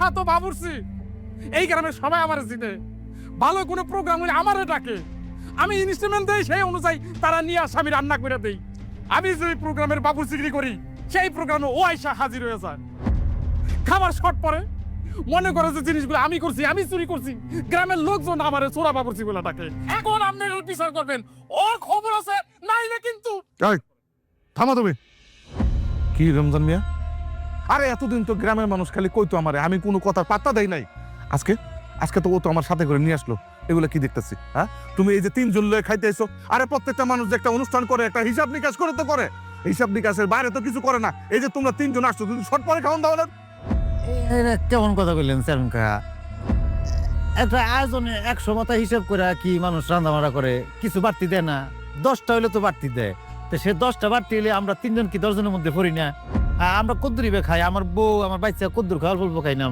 বিখ্যাত বাবুর্চি। এই গ্রামের সবাই আমার চিনে। ভালো কোনো প্রোগ্রাম হলে আমারে ডাকে। আমি ইনস্ট্রুমেন্ট দেই, সেই অনুযায়ী তারা নিয়ে আসে, আমি রান্না করে দেই। আমি যে প্রোগ্রামের বাবুর্চিগিরি করি, সেই প্রোগ্রামে ও আয়সা হাজির হয়ে যায়। খাবার শর্ট পরে মনে করে যে জিনিসগুলো আমি করছি, আমি চুরি করছি, গ্রামের লোকজন আমার চোরা বাবুর্চি বলে ডাকে। এখন আপনি এর বিচার করবেন, ওর খবর আছে নাইলে কিন্তু। থামো তুমি। কি রমজান মিয়া, আরে এতদিন তো গ্রামের মানুষ খালি কইতো আমারে, আমি কোনো কথার পাত্তা দেই নাই। আজকে আজকে তো ও তো আমার সাথে করে নিয়ে আসলো। এগুলো কি দেখতেছি? হ্যাঁ, তুমি এই যে তিনজন লোক খাইতে এসো, আরে প্রত্যেকটা মানুষ যে একটা অনুষ্ঠান করে, একটা হিসাব নিকাশ করে তো করে। হিসাব নিকাশের বাইরে তো কিছু করে না। এই যে তোমরা তিনজন আসছো, তুমি শর্ট পরে খাওয়ান দাও না। এটা কেমন কথা বললেন চেয়ারম্যান কাকা? একটা আয়োজনে 100 মাথা হিসাব করে কি মানুষ রান্নাবাড়া করে? কিছু বাড়তি দেয় না? 10টা হইলে তো বাড়তি দেয়। তো সে 10টা বাড়তি হলে আমরা 3 জন কি 10 জনের মধ্যে পড়ি না? আমরা কদ্দুরি খাই, আমার বউ আমার বাচ্চা কদ্দুর খাওয়ার বলবো খাই না আমরা।